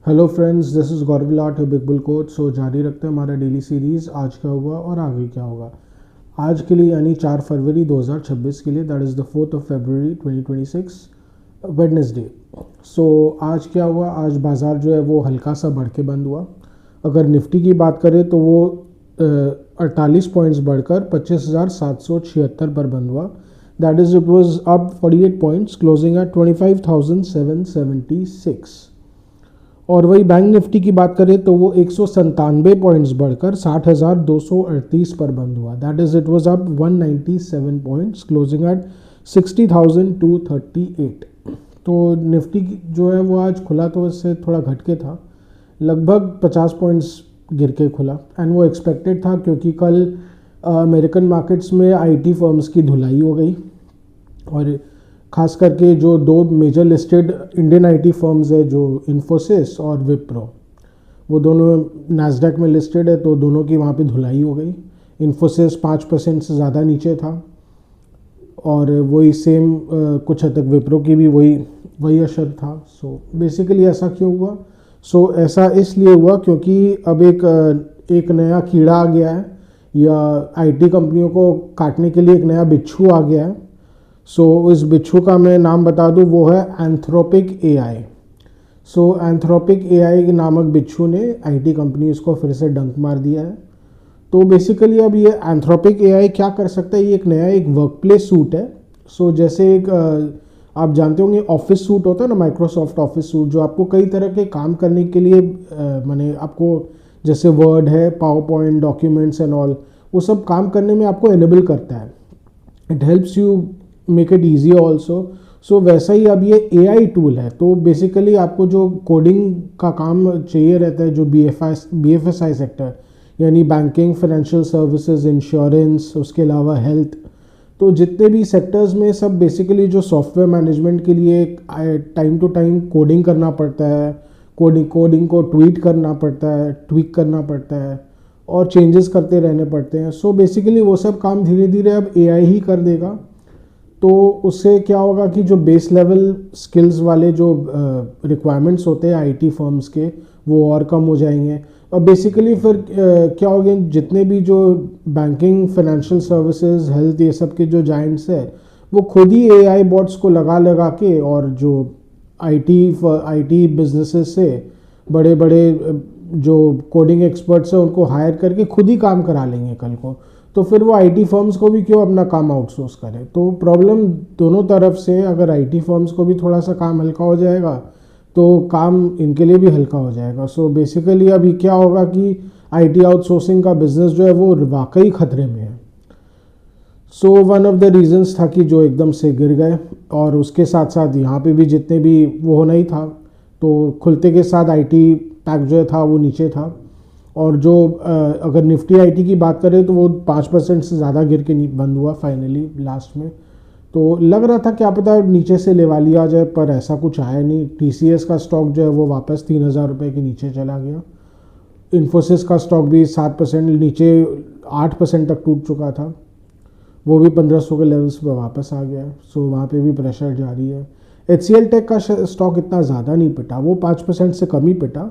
Hello friends, this is Gaurav Lat big bull coach. So जारी रखते हैं हमारा डेली सीरीज़ आज क्या हुआ और आगे क्या होगा। आज के लिए यानी 4 फरवरी 2026 के लिए, that is the 4th of February 2026 Wednesday. So आज क्या हुआ, आज बाज़ार जो है वो हल्का सा बढ़ के बंद हुआ। अगर निफ्टी की बात करें तो वो 48 पॉइंट्स बढ़कर 25,776 पर बंद हुआ। That is it was up 48 points, closing at 25,776। और वही बैंक निफ्टी की बात करें तो वो 197 पॉइंट्स बढ़कर 60,238 पर बंद हुआ। That is it was up 197 points, closing at 60,238। तो निफ्टी जो है वो आज खुला तो इससे थोड़ा घट के था, लगभग 50 पॉइंट्स गिर के खुला। एंड वो एक्सपेक्टेड था क्योंकि कल अमेरिकन मार्केट्स में आईटी फर्म्स की धुलाई हो गई, और ख़ास करके जो दो major listed Indian IT firms है, जो इन्फोसिस और विप्रो, वो दोनों नैस्डैक में लिस्टेड है, तो दोनों की वहाँ पे धुलाई हो गई। इन्फोसिस 5% से ज़्यादा नीचे था, और वही सेम कुछ हद तक विप्रो की भी वही असर था। सो बेसिकली ऐसा क्यों हुआ? ऐसा इसलिए हुआ क्योंकि अब एक नया कीड़ा आ गया है, या आईटी कंपनियों को काटने के लिए एक नया बिच्छू आ गया है। इस बिच्छू का मैं नाम बता दूं, वो है एंथ्रोपिक एआई। एंथ्रोपिक एआई नामक बिच्छू ने आईटी कंपनीज को फिर से डंक मार दिया है। तो बेसिकली अब ये एंथ्रोपिक एआई क्या कर सकता है, ये एक नया वर्क प्लेस सूट है। जैसे आप जानते होंगे ऑफिस सूट होता है ना, माइक्रोसॉफ्ट ऑफिस सूट, जो आपको कई तरह के काम करने के लिए माने आपको, जैसे वर्ड है, power point, documents and all, वो सब काम करने में आपको एनेबल करता है। It helps you make it easy also. वैसा ही अब ये एआई टूल है। तो बेसिकली आपको जो कोडिंग का काम चाहिए रहता है, जो बीएफएसआई सेक्टर यानी बैंकिंग, फाइनेंशियल सर्विसेज, इंश्योरेंस, उसके अलावा हेल्थ, तो जितने भी सेक्टर्स में सब बेसिकली जो सॉफ्टवेयर मैनेजमेंट के लिए टाइम टू टाइम कोडिंग करना पड़ता है, कोडिंग को ट्वीट करना पड़ता है, ट्वीक करना पड़ता है, और चेंजेस करते रहने पड़ते हैं। बेसिकली वो सब काम धीरे धीरे अब एआई ही कर देगा। तो उससे क्या होगा कि जो बेस लेवल स्किल्स वाले जो रिक्वायरमेंट्स होते हैं आईटी फर्म्स के, वो और कम हो जाएंगे। और बेसिकली फिर क्या होगा, जितने भी जो बैंकिंग, फाइनेंशियल सर्विसेज, हेल्थ, ये सब के जो जाइंट्स है, वो खुद ही एआई बॉट्स को लगा के, और जो आईटी बिजनेसेस से बड़े बड़े जो कोडिंग एक्सपर्ट्स हैं उनको हायर करके खुद ही काम करा लेंगे कल को। तो फिर वो आईटी फर्म्स को भी क्यों अपना काम आउटसोर्स करें। तो प्रॉब्लम दोनों तरफ से, अगर आईटी फर्म्स को भी थोड़ा सा काम हल्का हो जाएगा तो काम इनके लिए भी हल्का हो जाएगा। बेसिकली अभी क्या होगा कि आईटी आउटसोर्सिंग का बिजनेस जो है वो वाकई खतरे में है। वन ऑफ द रीजंस था कि जो एकदम से गिर गए, और उसके साथ साथ यहाँ पे भी जितने भी वो होना ही था, तो खुलते के साथ आईटी पैक जो था वो नीचे था। और जो अगर निफ्टी आईटी की बात करें तो वो 5% से ज़्यादा गिर के बंद हुआ फाइनली लास्ट में। तो लग रहा था क्या पता नीचे से लेवा लिया जाए, पर ऐसा कुछ आया नहीं। टीसीएस का स्टॉक जो है वो वापस 3,000 रुपये के नीचे चला गया। इन्फोसिस का स्टॉक भी 7% नीचे 8% तक टूट चुका था, वो भी 1,500 के लेवल्स पर वापस आ गया। वहाँ पे भी प्रेशर जारी है। HCL टेक का स्टॉक इतना ज़्यादा नहीं पिटा, वो 5% से कम ही पिटा।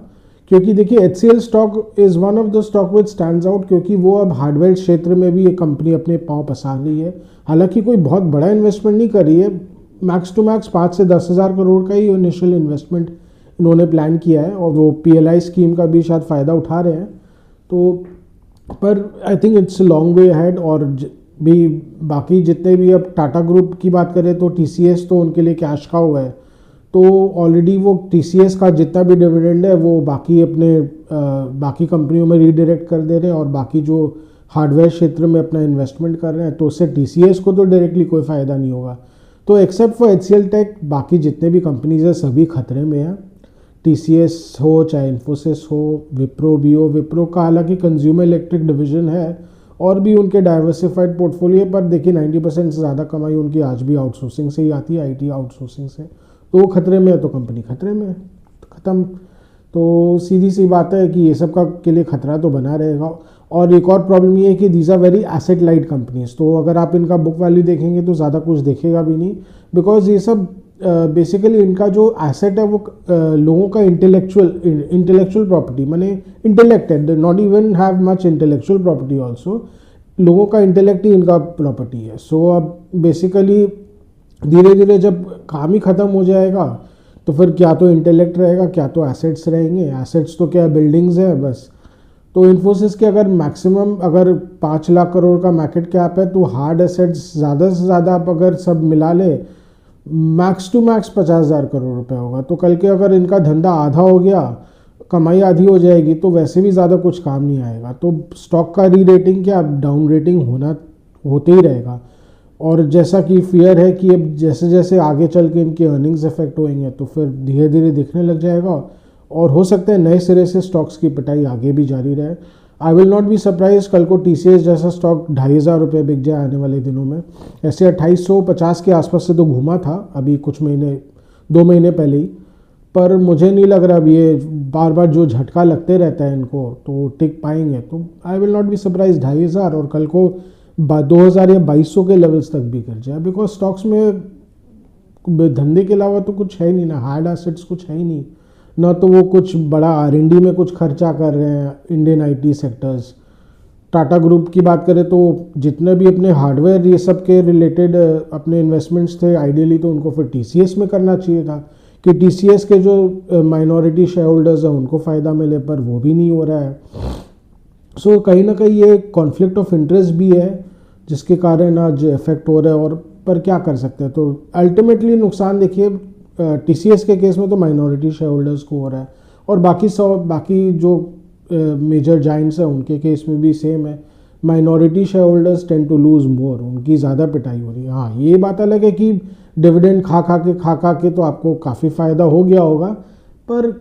क्योंकि देखिए HCL stock is one of the stock which stands out, क्योंकि वो अब हार्डवेयर क्षेत्र में भी ये कंपनी अपने पाँव पसार रही है। हालांकि कोई बहुत बड़ा इन्वेस्टमेंट नहीं कर रही है, मैक्स टू मैक्स 5 से 10 हज़ार करोड़ का ही इनिशियल इन्वेस्टमेंट इन्होंने प्लान किया है, और वो PLI स्कीम का भी शायद फ़ायदा उठा रहे हैं। तो पर I think it's long way ahead. और भी बाकी जितने भी, अब टाटा ग्रुप की बात करें तो TCS तो उनके लिए कैश का हुआ है। तो ऑलरेडी वो TCS का जितना भी डिविडेंड है वो बाकी कंपनियों में रीडायरेक्ट कर दे रहे हैं, और बाकी जो हार्डवेयर क्षेत्र में अपना इन्वेस्टमेंट कर रहे हैं, तो उससे TCS को तो डायरेक्टली कोई फ़ायदा नहीं होगा। तो एक्सेप्ट फॉर HCL टेक, बाकी जितने भी कंपनीज हैं सभी खतरे में हैं। TCS हो, चाहे इन्फोसिस हो, विप्रो भी हो। विप्रो का हालांकि कंज्यूमर इलेक्ट्रिक डिवीजन है, और भी उनके डाइवर्सिफाइड पोर्टफोलियो, पर देखिए 90% से ज़्यादा कमाई उनकी आज भी आउटसोर्सिंग से ही आती है, आईटी आउटसोर्सिंग से। तो वो खतरे में है तो कंपनी खतरे में है, ख़त्म। तो सीधी सी बात है कि ये सब का के लिए खतरा तो बना रहेगा। और एक और प्रॉब्लम ये है कि these are very asset light companies. तो अगर आप इनका बुक वैल्यू देखेंगे तो ज़्यादा कुछ देखेगा भी नहीं, बिकॉज ये सब बेसिकली इनका जो एसेट है वो लोगों का इंटेलेक्चुअल प्रॉपर्टी, माने इंटेलेक्ट है, not even have much intellectual property also, लोगों का इंटेलेक्ट ही इनका प्रॉपर्टी है। सो अब बेसिकली धीरे धीरे जब काम ही ख़त्म हो जाएगा तो फिर क्या तो इंटेलेक्ट रहेगा, क्या तो एसेट्स रहेंगे। एसेट्स तो क्या बिल्डिंग्स है बस। तो इन्फोसिस के अगर मैक्सिमम अगर 5 लाख करोड़ का मार्केट कैप है तो हार्ड एसेट्स ज़्यादा से ज़्यादा आप अगर सब मिला ले मैक्स टू मैक्स 50,000 करोड़ रुपए होगा। तो कल के अगर इनका धंधा आधा हो गया, कमाई आधी हो जाएगी, तो वैसे भी ज़्यादा कुछ काम नहीं आएगा। तो स्टॉक का री रेटिंग क्या डाउन रेटिंग होते ही रहेगा। और जैसा कि फियर है कि अब जैसे जैसे आगे चल के इनके अर्निंग्स इफेक्ट होंगे तो फिर धीरे धीरे दिखने लग जाएगा और हो सकता है नए सिरे से स्टॉक्स की पिटाई आगे भी जारी रहे। I will not be surprise कल को TCS जैसा स्टॉक 2,500 रुपये बिक जाए आने वाले दिनों में। ऐसे 2850 के आसपास से तो घूमा था अभी कुछ महीने 2 महीने पहले ही, पर मुझे नहीं लग रहा अब ये बार बार जो झटका लगते रहता है इनको तो टिक पाएंगे। तो I will not be surprise 2,500 और कल को 2,000 या 2,200 के लेवल्स तक भी कर जाए, बिकॉज स्टॉक्स में धंधे के अलावा तो कुछ है ही नहीं ना, हार्ड एसेट्स कुछ है ही नहीं ना, तो वो कुछ बड़ा R&D में कुछ खर्चा कर रहे हैं Indian IT sectors. Tata group की बात करें तो जितने भी अपने हार्डवेयर ये सब के रिलेटेड अपने इन्वेस्टमेंट्स थे आइडियली तो उनको फिर TCS में करना चाहिए था कि TCS के जो माइनॉरिटी शेयर होल्डर्स हैं उनको फ़ायदा मिले, पर वो भी नहीं हो रहा है। सो कहीं ना कहीं ये कॉन्फ्लिक्ट ऑफ इंटरेस्ट भी है जिसके कारण आज इफेक्ट हो रहा है। और पर क्या कर सकते हैं, तो अल्टीमेटली नुकसान देखिए TCS के केस में तो माइनॉरिटी शेयर होल्डर्स को हो रहा है और बाकी जो मेजर जाइंट्स हैं उनके केस में भी सेम है। Minority shareholders tend to lose more, उनकी ज़्यादा पिटाई हो रही है। हाँ, ये बात अलग है कि डिविडेंड खा के तो आपको काफ़ी फ़ायदा हो गया होगा, पर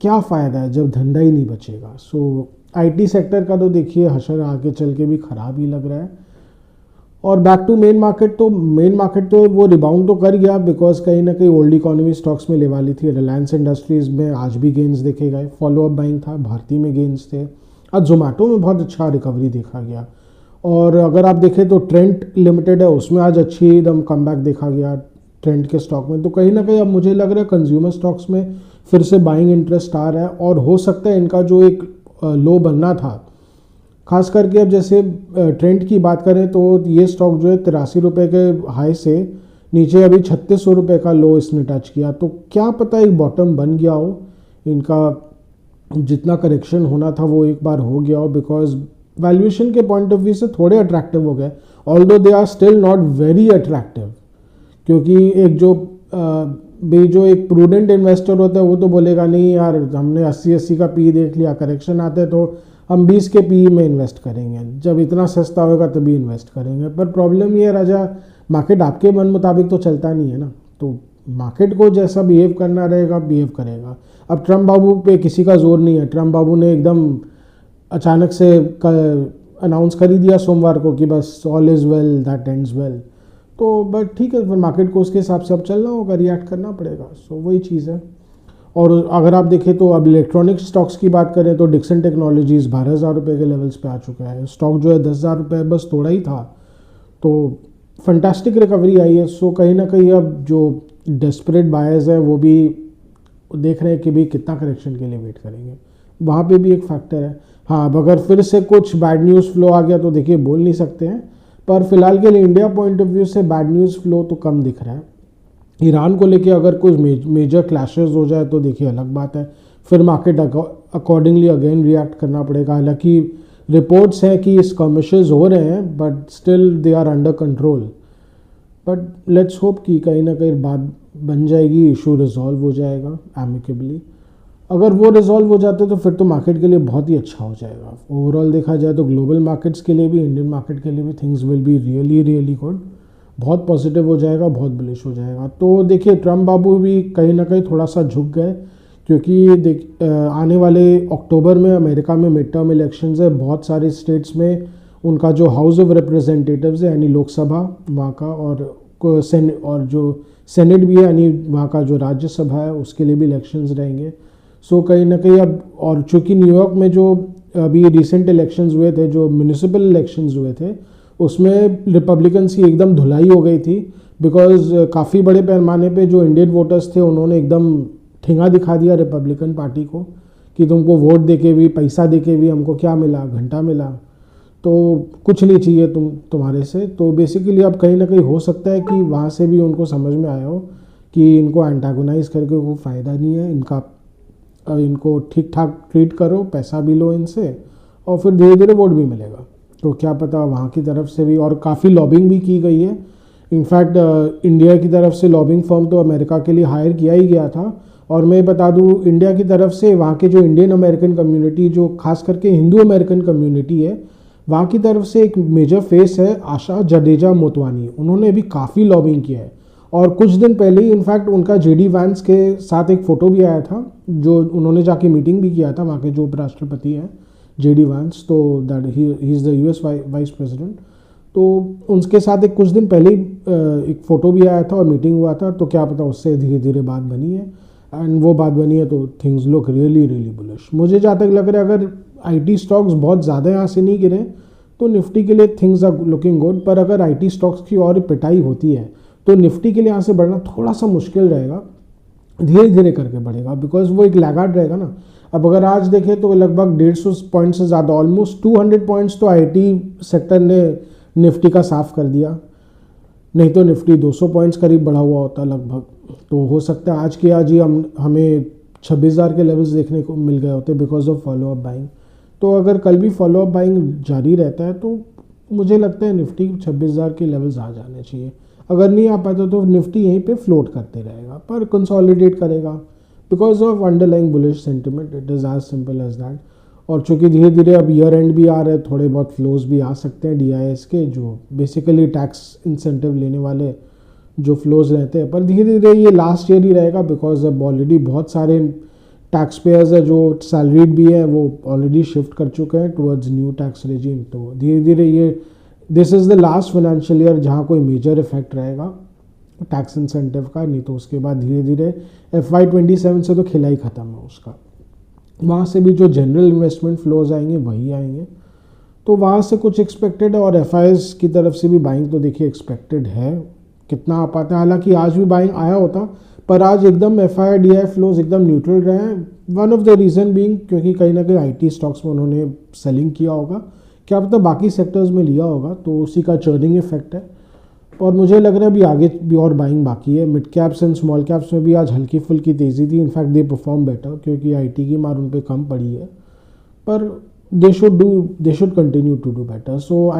क्या फ़ायदा है जब धंधा ही नहीं बचेगा। सो IT सेक्टर का तो देखिए हशर आगे चल के भी ख़राब ही लग रहा है। और बैक टू मेन मार्केट तो वो रिबाउंड तो कर गया बिकॉज कहीं ना कहीं ओल्ड इकोनॉमी स्टॉक्स में ले वाली थी। रिलायंस इंडस्ट्रीज़ में आज भी गेंस देखे गए, फॉलोअप बाइंग था, भारती में गेंस थे, आज जोमेटो में बहुत अच्छा रिकवरी देखा गया। और अगर आप देखें तो ट्रेंट लिमिटेड है उसमें आज अच्छी एकदम कमबैक देखा गया ट्रेंट के स्टॉक में। तो कहीं ना कहीं अब मुझे लग रहा है कंज्यूमर स्टॉक्स में फिर से बाइंग इंटरेस्ट आ रहा है और हो सकता है इनका जो एक लो बनना था, खास करके अब जैसे ट्रेंड की बात करें तो ये स्टॉक जो है 83 रुपये के हाई से नीचे अभी 3600 रुपये का लो इसने टच किया। तो क्या पता एक बॉटम बन गया हो, इनका जितना करेक्शन होना था वो एक बार हो गया हो, बिकॉज वैल्यूएशन के पॉइंट ऑफ व्यू से थोड़े अट्रैक्टिव हो गए, although they are still not very attractive. क्योंकि जो एक प्रूडेंट इन्वेस्टर होता है वो तो बोलेगा नहीं यार हमने 80 का पी देख लिया, करेक्शन आते हैं तो हम 20 के पी में इन्वेस्ट करेंगे, जब इतना सस्ता होगा तभी इन्वेस्ट करेंगे। पर प्रॉब्लम ये राजा, मार्केट आपके मन मुताबिक तो चलता नहीं है ना, तो मार्केट को जैसा बिहेव करना रहेगा बिहेव करेगा। अब ट्रम्प बाबू पे किसी का जोर नहीं है, ट्रम्प बाबू ने एकदम अचानक से अनाउंस कर ही दिया सोमवार को कि बस all is well that ends well. तो बट ठीक है, फिर मार्केट को उसके हिसाब से अब चलना होगा, रिएक्ट करना पड़ेगा। सो वही चीज़ है। और अगर आप देखें तो अब इलेक्ट्रॉनिक स्टॉक्स की बात करें तो डिक्सन टेक्नोलॉजीज़ 12,000 रुपये के लेवल्स पे आ चुका है। स्टॉक जो है 10,000 रुपये बस थोड़ा ही था, तो फंटास्टिक रिकवरी आई है। सो कहीं ना कहीं अब जो डेस्परेट बायर्स है वो भी देख रहे हैं कि भाई कितना करेक्शन के लिए वेट करेंगे, वहाँ पे भी एक फैक्टर है। हाँ, अब अगर फिर से कुछ बैड न्यूज़ फ्लो आ गया तो देखिए बोल नहीं सकते हैं, पर फिलहाल के लिए इंडिया पॉइंट ऑफ व्यू से बैड न्यूज़ फ्लो तो कम दिख रहा है। ईरान को लेके अगर कुछ मेजर क्लैशेस हो जाए तो देखिए अलग बात है, फिर मार्केट अकॉर्डिंगली अगेन रिएक्ट करना पड़ेगा। हालांकि रिपोर्ट्स हैं कि स्कर्मिशेस हो रहे हैं but still they are under control, but let's hope कि कहीं ना कहीं बात बन जाएगी, इशू रिजॉल्व हो जाएगा एमिकेबली। अगर वो रिजॉल्व हो जाते तो फिर तो मार्केट के लिए बहुत ही अच्छा हो जाएगा। ओवरऑल देखा जाए तो ग्लोबल मार्केट्स के लिए भी, इंडियन मार्केट के लिए भी things will be really really good, बहुत पॉजिटिव हो जाएगा, बहुत बुलिश हो जाएगा। तो देखिए ट्रम्प बाबू भी कहीं ना कहीं थोड़ा सा झुक गए, क्योंकि आने वाले अक्टूबर में अमेरिका में मिड टर्म इलेक्शंस है, बहुत सारे स्टेट्स में उनका जो हाउस ऑफ रिप्रेजेंटेटिव्स है यानी लोकसभा वहाँ का, और जो सेनेट भी है यानी वहाँ का जो राज्यसभा है उसके लिए भी इलेक्शंस रहेंगे। सो कहीं ना कहीं अब, और चूँकि न्यूयॉर्क में जो अभी रिसेंट इलेक्शंस हुए थे, जो म्यूनिसिपल इलेक्शंस हुए थे, उसमें रिपब्लिकन्स की एकदम धुलाई हो गई थी, बिकॉज काफ़ी बड़े पैमाने पे जो इंडियन वोटर्स थे उन्होंने एकदम ठेंगा दिखा दिया रिपब्लिकन पार्टी को कि तुमको वोट देके भी, पैसा देके भी हमको क्या मिला, घंटा मिला, तो कुछ नहीं चाहिए तुम्हारे से। तो बेसिकली अब कहीं ना कहीं हो सकता है कि वहाँ से भी उनको समझ में आया हो कि इनको एंटागोनाइज करके कोई फ़ायदा नहीं है, इनको ठीक ठाक ट्रीट करो, पैसा भी लो इनसे और फिर धीरे धीरे वोट भी मिलेगा। तो क्या पता वहाँ की तरफ से भी, और काफ़ी लॉबिंग भी की गई है। इनफैक्ट इंडिया की तरफ से लॉबिंग फर्म तो अमेरिका के लिए हायर किया ही गया था। और मैं बता दूँ, इंडिया की तरफ से वहाँ के जो इंडियन अमेरिकन कम्युनिटी, जो खास करके हिंदू अमेरिकन कम्युनिटी है, वहाँ की तरफ से एक मेजर फेस है आशा जडेजा मोतवानी, उन्होंने भी काफ़ी लॉबिंग किया है। और कुछ दिन पहले ही इनफैक्ट उनका जेडी वैंस के साथ एक फ़ोटो भी आया था, जो उन्होंने जाके मीटिंग भी किया था वहाँ के जो उपराष्ट्रपति हैं जेडी वैंस, तो that he is the US vice president. तो उनके साथ एक कुछ दिन पहले एक फ़ोटो भी आया था और मीटिंग हुआ था। तो क्या पता उससे धीरे धीरे बात बनी है, एंड वो बात बनी है तो things look really really bullish. मुझे जहाँ तक लग रहा है, अगर आईटी स्टॉक्स बहुत ज़्यादा यहाँ से नहीं गिरे तो निफ्टी के लिए थिंग्स आर लुकिंग गुड। पर अगर आईटी स्टॉक्स की और पिटाई होती है तो निफ्टी के लिए यहाँ से बढ़ना थोड़ा सा मुश्किल रहेगा, धीरे धीरे करके बढ़ेगा, बिकॉज वो एक लैगार्ड रहेगा ना। अब अगर आज देखें तो लगभग 150 पॉइंट से ज़्यादा, ऑलमोस्ट 200 पॉइंट्स तो आईटी सेक्टर ने निफ्टी का साफ कर दिया, नहीं तो निफ्टी 200 पॉइंट्स करीब बढ़ा हुआ होता लगभग। तो हो सकता है आज के आज ही हमें 26,000 के लेवल्स देखने को मिल गए होते because of follow up buying. तो अगर कल भी फॉलो अप बाइंग जारी रहता है तो मुझे लगता है निफ्टी 26,000 के लेवल्स आ जाने चाहिए। अगर नहीं आ पाता तो निफ्टी यहीं पे फ्लोट करते रहेगा, पर कंसोलिडेट करेगा because of underlying bullish sentiment. It is as simple as that. और चूँकि धीरे धीरे अब ईयर एंड भी आ रहे हैं, थोड़े बहुत फ्लोज भी आ सकते हैं डीआईएस के, जो बेसिकली टैक्स इंसेंटिव लेने वाले जो फ्लोज रहते हैं। पर धीरे धीरे ये लास्ट ईयर ही रहेगा बिकॉज अब ऑलरेडी बहुत सारे टैक्स पेयर्स है जो सैलरीड भी है, वो ऑलरेडी शिफ्ट कर चुके हैं टुवर्ड्स न्यू टैक्स रेजिम। तो धीरे धीरे ये this is the last financial year जहाँ कोई मेजर इफेक्ट रहेगा टैक्स इंसेंटिव का, नहीं तो उसके बाद धीरे धीरे FY27 से तो खिला ही ख़त्म है उसका। वहाँ से भी जो जनरल इन्वेस्टमेंट फ्लोज आएंगे वही आएंगे, तो वहाँ से कुछ एक्सपेक्टेड है। और एफआईएस की तरफ से भी बाइंग तो देखिए एक्सपेक्टेड है, कितना आ पाता है। हालांकि आज भी बाइंग आया होता, पर आज एकदम एफआई डीआई फ्लोज एकदम न्यूट्रल रहे हैं। One of the reason being क्योंकि कहीं ना कहीं आईटी स्टॉक्स में उन्होंने सेलिंग किया होगा, क्या पता बाकी सेक्टर्स में लिया होगा, तो उसी का चर्निंग इफेक्ट है। और मुझे लग रहा है अभी आगे भी और बाइंग बाकी है। Mid caps and small caps में भी आज हल्की फुल्की तेज़ी थी, इनफैक्ट दे परफॉर्म बेटर क्योंकि आईटी की मार उन पर कम पड़ी है। पर they should continue to do better. So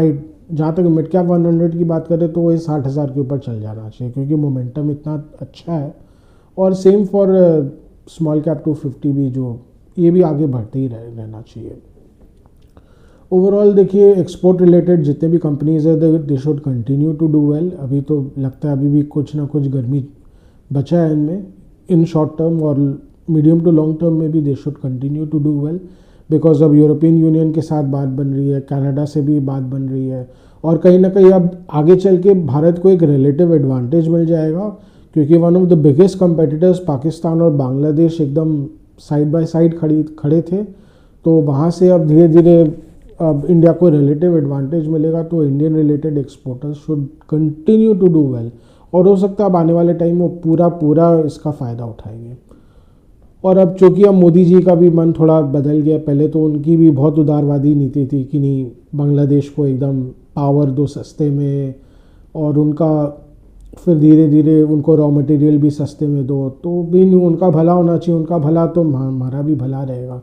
जहाँ तक मिड कैप 100 की बात करें तो वो 60,000 के ऊपर चल जाना चाहिए क्योंकि मोमेंटम इतना अच्छा है। और सेम फॉर स्मॉल कैप 250 भी, जो ये भी आगे बढ़ते ही रहना चाहिए। ओवरऑल देखिए एक्सपोर्ट रिलेटेड जितने भी कंपनीज है they should continue to do well. अभी तो लगता है अभी भी कुछ ना कुछ गर्मी बचा है इनमें, इन शॉर्ट टर्म और मीडियम टू लॉन्ग टर्म में भी they should continue to do well because अब यूरोपियन यूनियन के साथ बात बन रही है, कनाडा से भी बात बन रही है, और कहीं ना कहीं अब आगे चल के भारत को एक रिलेटिव एडवांटेज मिल जाएगा क्योंकि one of the biggest competitors Pakistan और बांग्लादेश एकदम साइड बाय साइड खड़े थे। तो वहाँ से अब धीरे धीरे अब इंडिया को रिलेटिव एडवांटेज मिलेगा, तो Indian related exporters should continue to do well और हो सकता है अब आने वाले टाइम में पूरा इसका फ़ायदा उठाएंगे। और अब चूँकि अब मोदी जी का भी मन थोड़ा बदल गया, पहले तो उनकी भी बहुत उदारवादी नीति थी कि नहीं बांग्लादेश को एकदम पावर दो सस्ते में, और उनका फिर धीरे धीरे उनको रॉ मटेरियल भी सस्ते में दो, तो भी नहीं उनका भला होना चाहिए, उनका भला तो हमारा भी भला रहेगा।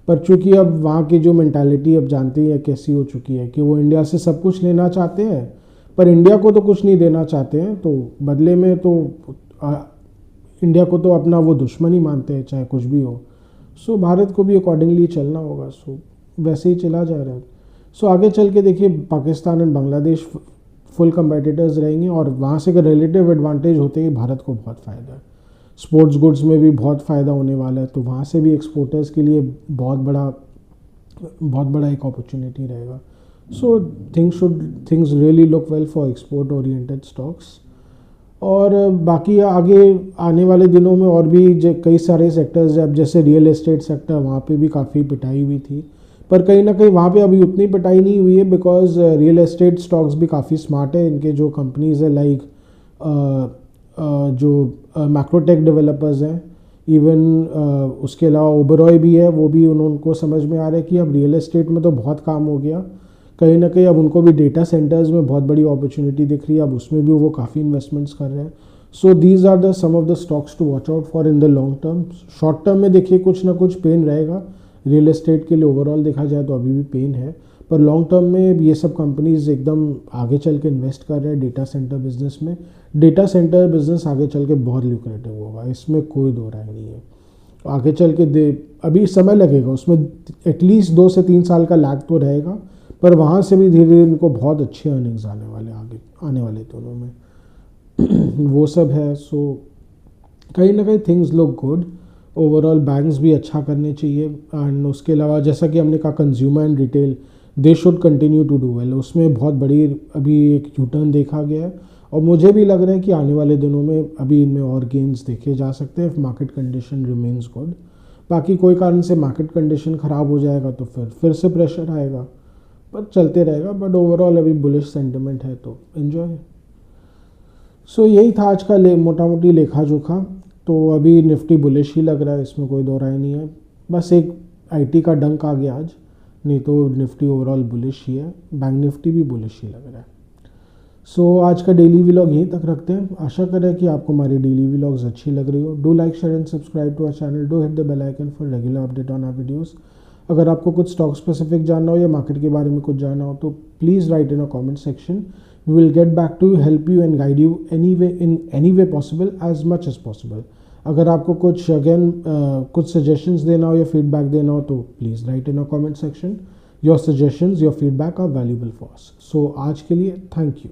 पर चूँकि अब वहाँ की जो मेंटालिटी अब जानते ही है कैसी हो चुकी है कि वो इंडिया से सब कुछ लेना चाहते हैं पर इंडिया को तो कुछ नहीं देना चाहते हैं, तो बदले में तो इंडिया को तो अपना वो दुश्मन ही मानते हैं चाहे कुछ भी हो। सो भारत को भी अकॉर्डिंगली चलना होगा, सो वैसे ही चला जा रहा है। सो आगे चल के देखिए Pakistan and Bangladesh full competitors रहेंगे और वहाँ से अगर रिलेटिव एडवांटेज होते ही भारत को बहुत फ़ायदा है। स्पोर्ट्स गुड्स में भी बहुत फ़ायदा होने वाला है, तो वहाँ से भी एक्सपोर्टर्स के लिए बहुत बड़ा एक अपॉर्चुनिटी रहेगा। So things really look well for export oriented stocks. और बाकी आगे आने वाले दिनों में और भी कई सारे सेक्टर्स, अब जैसे रियल एस्टेट सेक्टर, वहाँ पे भी काफ़ी पिटाई हुई थी, पर कहीं ना कहीं वहाँ पे अभी उतनी पिटाई नहीं हुई है बिकॉज रियल एस्टेट स्टॉक्स भी काफ़ी स्मार्ट है। इनके जो कंपनीज है लाइक जो मैक्रोटेक डेवलपर्स हैं, इवन उसके अलावा ओबरॉय भी है, वो भी उनको समझ में आ रहा है कि अब रियल एस्टेट में तो बहुत काम हो गया, कहीं ना कहीं अब उनको भी डेटा सेंटर्स में बहुत बड़ी अपॉर्चुनिटी दिख रही है, अब उसमें भी वो काफ़ी इन्वेस्टमेंट्स कर रहे हैं। So these are the some of the stocks to watch out for in the long term. Short term में देखिए कुछ ना कुछ पेन रहेगा, रियल एस्टेट के लिए ओवरऑल देखा जाए तो अभी भी पेन है, पर लॉन्ग टर्म में ये सब कंपनीज एकदम आगे चल के इन्वेस्ट कर रहे हैं डेटा सेंटर बिजनेस में। डेटा सेंटर बिजनेस आगे चल के बहुत ल्यूक्रेटिव होगा, इसमें कोई दो राय नहीं है। आगे चल के अभी समय लगेगा उसमें, एटलीस्ट 2 से 3 साल का लैग तो रहेगा, पर वहाँ से भी धीरे धीरे इनको बहुत अच्छे अर्निंग्स आने वाले आगे आने वाले दोनों में वो सब है। सो कहीं ना कहीं things look good overall, banks भी अच्छा करने चाहिए, एंड उसके अलावा जैसा कि हमने कहा consumer and retail they should continue to do well, उसमें बहुत बड़ी अभी एक यू टर्न देखा गया है, और मुझे भी लग रहा है कि आने वाले दिनों में अभी इनमें और गेन्स देखे जा सकते हैं if market condition remains good. बाकी कोई कारण से मार्केट कंडीशन ख़राब हो जाएगा तो फिर से प्रेशर आएगा, पर चलते रहेगा, बट ओवरऑल अभी बुलिश सेंटिमेंट है तो एंजॉय। सो यही था आज का मोटा मोटी लेखा जोखा। तो अभी निफ्टी बुलिश ही लग रहा है, इसमें कोई दो राय नहीं है, बस एक आईटी का डंक आ गया आज, नहीं तो निफ्टी ओवरऑल बुलिश ही है, बैंक निफ्टी भी बुलिश ही लग रहा है। सो आज का डेली व्लॉग यहीं तक रखते हैं, आशा करें कि आपको हमारी डेली व्लॉग्स अच्छी लग रही हो। Do like share and subscribe to our channel, do hit the bell icon for regular update on our videos. अगर आपको कुछ स्टॉक स्पेसिफिक जानना हो या मार्केट के बारे में कुछ जानना हो तो please write in a comment section, we will get back to help you and guide you any way possible as much as possible. अगर आपको कुछ कुछ सजेशंस देना हो या फीडबैक देना हो तो please write in a comment section. Your suggestions, your feedback are valuable for us. So आज के लिए थैंक यू।